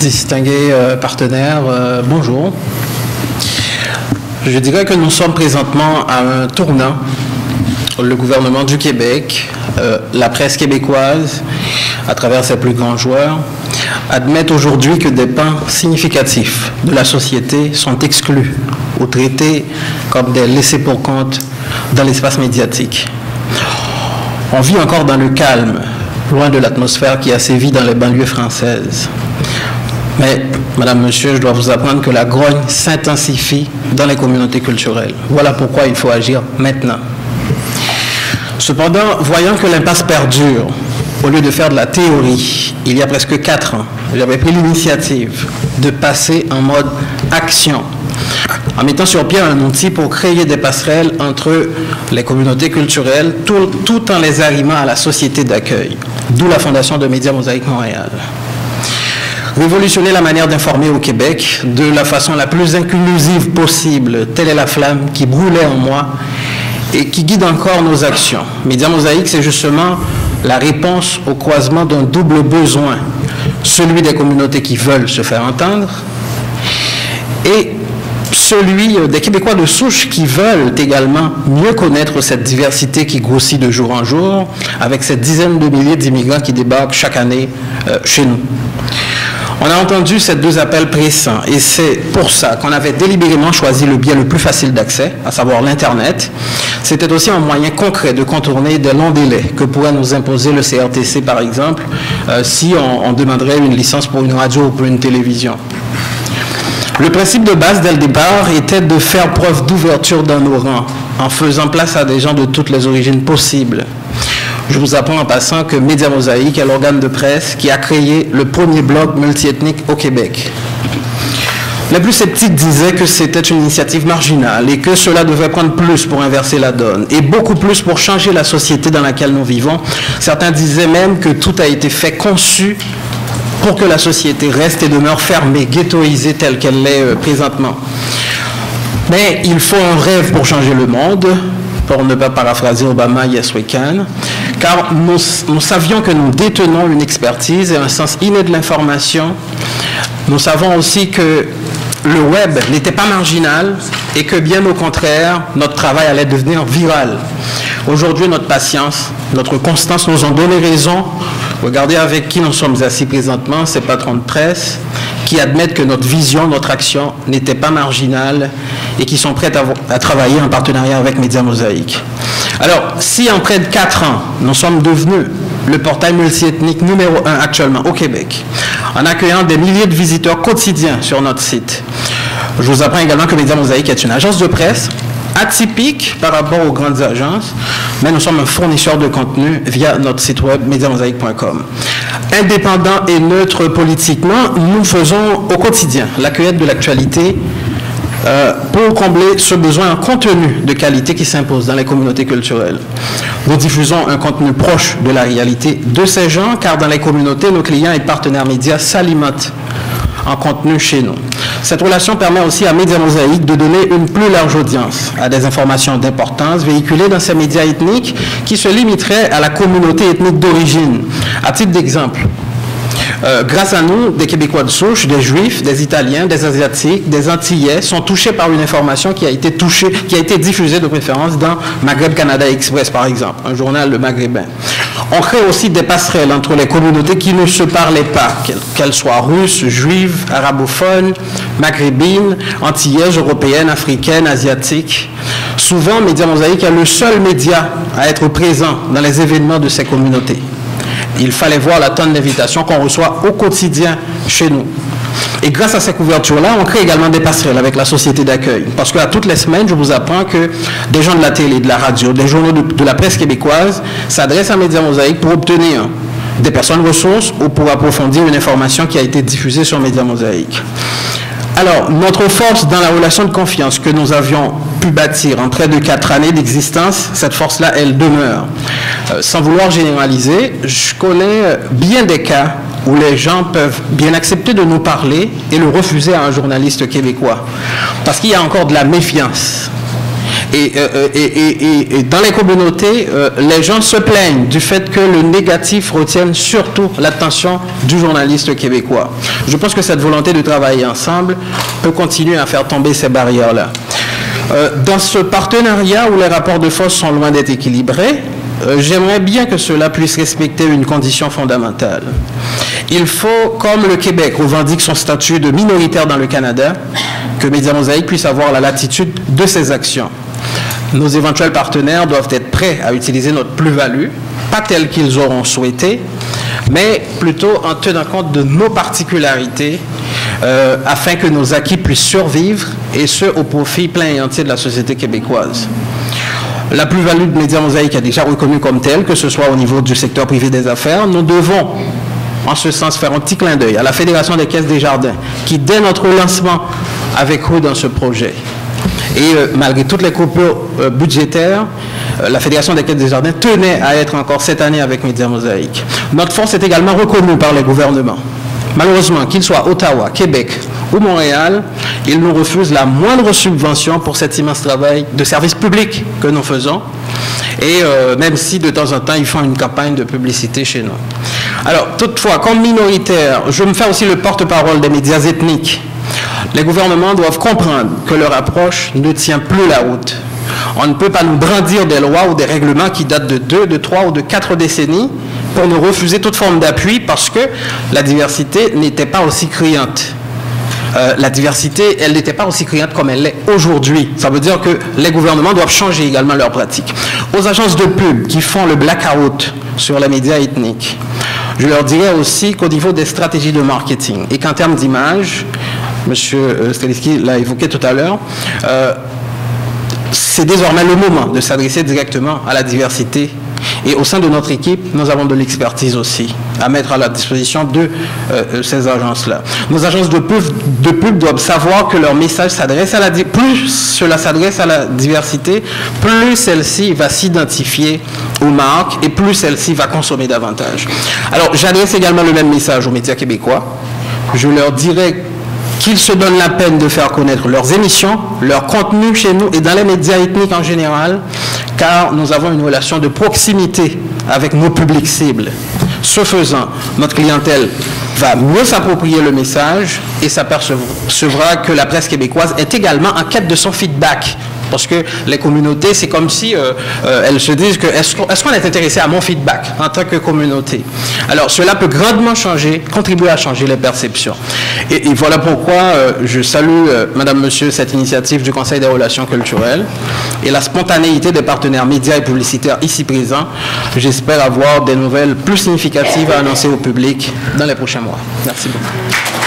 distingués partenaires, bonjour. Je dirais que nous sommes présentement à un tournant. Le gouvernement du Québec, la presse québécoise, à travers ses plus grands joueurs, admettent aujourd'hui que des pans significatifs de la société sont exclus ou traités comme des laissés-pour-compte dans l'espace médiatique. On vit encore dans le calme, loin de l'atmosphère qui a sévi dans les banlieues françaises. Mais, madame, monsieur, je dois vous apprendre que la grogne s'intensifie dans les communautés culturelles. Voilà pourquoi il faut agir maintenant. Cependant, voyant que l'impasse perdure, au lieu de faire de la théorie, il y a presque 4 ans, j'avais pris l'initiative de passer en mode action, en mettant sur pied un outil pour créer des passerelles entre les communautés culturelles, tout en les arrimant à la société d'accueil, d'où la fondation de Média Mosaïque Montréal. Révolutionner la manière d'informer au Québec de la façon la plus inclusive possible, telle est la flamme qui brûlait en moi et qui guide encore nos actions. Média Mosaïque, c'est justement la réponse au croisement d'un double besoin, celui des communautés qui veulent se faire entendre et celui des Québécois de souche qui veulent également mieux connaître cette diversité qui grossit de jour en jour avec cette dizaine de milliers d'immigrants qui débarquent chaque année chez nous. On a entendu ces 2 appels pressants et c'est pour ça qu'on avait délibérément choisi le biais le plus facile d'accès, à savoir l'Internet. C'était aussi un moyen concret de contourner des longs délais que pourrait nous imposer le CRTC, par exemple, si on demanderait une licence pour une radio ou pour une télévision. Le principe de base, dès le départ, était de faire preuve d'ouverture dans nos rangs, en faisant place à des gens de toutes les origines possibles. Je vous apprends en passant que Média Mosaïque est l'organe de presse qui a créé le premier blog multiethnique au Québec. Les plus sceptiques disaient que c'était une initiative marginale et que cela devait prendre plus pour inverser la donne et beaucoup plus pour changer la société dans laquelle nous vivons. Certains disaient même que tout a été fait, conçu pour que la société reste et demeure fermée, ghettoisée telle qu'elle l'est présentement. Mais il faut un rêve pour changer le monde, pour ne pas paraphraser Obama, yes we can, car nous savions que nous détenons une expertise et un sens inné de l'information. Nous savons aussi que le web n'était pas marginal et que bien au contraire, notre travail allait devenir viral. Aujourd'hui, notre patience, notre constance nous ont donné raison. Regardez avec qui nous sommes assis présentement, ces patrons de presse, qui admettent que notre vision, notre action n'était pas marginale et qui sont prêts à travailler en partenariat avec Média Mosaïque. Alors, si en près de 4 ans, nous sommes devenus le portail multiethnique numéro 1 actuellement au Québec, en accueillant des milliers de visiteurs quotidiens sur notre site, je vous apprends également que Média Mosaïque est une agence de presse atypique par rapport aux grandes agences, mais nous sommes un fournisseur de contenu via notre site web mediamosaïque.com. Indépendant et neutre politiquement, nous faisons au quotidien la cueillette de l'actualité pour combler ce besoin en contenu de qualité qui s'impose dans les communautés culturelles. Nous diffusons un contenu proche de la réalité de ces gens, car dans les communautés, nos clients et partenaires médias s'alimentent en contenu chez nous. Cette relation permet aussi à Média Mosaïque de donner une plus large audience à des informations d'importance véhiculées dans ces médias ethniques qui se limiteraient à la communauté ethnique d'origine. À titre d'exemple, grâce à nous, des Québécois de souche, des Juifs, des Italiens, des Asiatiques, des Antillais sont touchés par une information qui a été diffusée de préférence dans Maghreb Canada Express, par exemple, un journal maghrébin. On crée aussi des passerelles entre les communautés qui ne se parlaient pas, qu'elles soient russes, juives, arabophones, maghrébines, antillaises, européennes, africaines, asiatiques. Souvent, Média Mosaïque est le seul média à être présent dans les événements de ces communautés. Il fallait voir la tonne d'invitations qu'on reçoit au quotidien chez nous. Et grâce à ces couvertures-là, on crée également des passerelles avec la société d'accueil. Parce qu'à toutes les semaines, je vous apprends que des gens de la télé, de la radio, des journaux de la presse québécoise s'adressent à Média Mosaïque pour obtenir des personnes ressources ou pour approfondir une information qui a été diffusée sur Média Mosaïque. Alors, notre force dans la relation de confiance que nous avions pu bâtir en près de 4 années d'existence, cette force-là, elle demeure. Sans vouloir généraliser, je connais bien des cas où les gens peuvent bien accepter de nous parler et le refuser à un journaliste québécois. Parce qu'il y a encore de la méfiance. Et dans les communautés, les gens se plaignent du fait que le négatif retienne surtout l'attention du journaliste québécois. Je pense que cette volonté de travailler ensemble peut continuer à faire tomber ces barrières-là. Dans ce partenariat où les rapports de force sont loin d'être équilibrés, j'aimerais bien que cela puisse respecter une condition fondamentale. Il faut, comme le Québec revendique son statut de minoritaire dans le Canada, que Médias Mosaïques puisse avoir la latitude de ses actions. Nos éventuels partenaires doivent être prêts à utiliser notre plus-value, pas telle qu'ils auront souhaité, mais plutôt en tenant compte de nos particularités, afin que nos acquis puissent survivre, et ce, au profit plein et entier de la société québécoise. La plus-value de Médias Mosaïques est déjà reconnue comme telle, que ce soit au niveau du secteur privé des affaires. Nous devons, en ce sens, faire un petit clin d'œil à la Fédération des Caisses des Jardins, qui, dès notre lancement, avait cru dans ce projet. Et malgré toutes les coupures budgétaires, la Fédération des Caisses des Jardins tenait à être encore cette année avec Médias Mosaïques. Notre force est également reconnue par les gouvernements. Malheureusement, qu'ils soient Ottawa, Québec ou Montréal, ils nous refusent la moindre subvention pour cet immense travail de service public que nous faisons. Et même si de temps en temps, ils font une campagne de publicité chez nous. Alors, toutefois, comme minoritaire, je me fais aussi le porte-parole des médias ethniques. Les gouvernements doivent comprendre que leur approche ne tient plus la route. On ne peut pas nous brandir des lois ou des règlements qui datent de 2, de 3 ou de 4 décennies pour nous refuser toute forme d'appui parce que la diversité n'était pas aussi criante. La diversité, elle n'était pas aussi criante comme elle l'est aujourd'hui. Ça veut dire que les gouvernements doivent changer également leurs pratiques. Aux agences de pub qui font le blackout sur les médias ethniques, je leur dirais aussi qu'au niveau des stratégies de marketing et qu'en termes d'image, M. Strelitzky l'a évoqué tout à l'heure, c'est désormais le moment de s'adresser directement à la diversité. Et au sein de notre équipe, nous avons de l'expertise aussi à mettre à la disposition de ces agences-là. Nos agences de pub doivent savoir que leur message s'adresse à la diversité. Plus cela s'adresse à la diversité, plus celle-ci va s'identifier aux marques et plus celle-ci va consommer davantage. Alors, j'adresse également le même message aux médias québécois. Je leur dirai qu'ils se donnent la peine de faire connaître leurs émissions, leurs contenus chez nous et dans les médias ethniques en général, car nous avons une relation de proximité avec nos publics cibles. Ce faisant, notre clientèle va mieux s'approprier le message et s'apercevra que la presse québécoise est également en quête de son feedback. Parce que les communautés, c'est comme si elles se disent que est-ce qu'on est intéressé à mon feedback en tant que communauté? Alors cela peut grandement changer, contribuer à changer les perceptions. Et voilà pourquoi je salue, Madame, Monsieur, cette initiative du Conseil des relations culturelles et la spontanéité des partenaires médias et publicitaires ici présents. J'espère avoir des nouvelles plus significatives à annoncer au public dans les prochains mois. Merci beaucoup.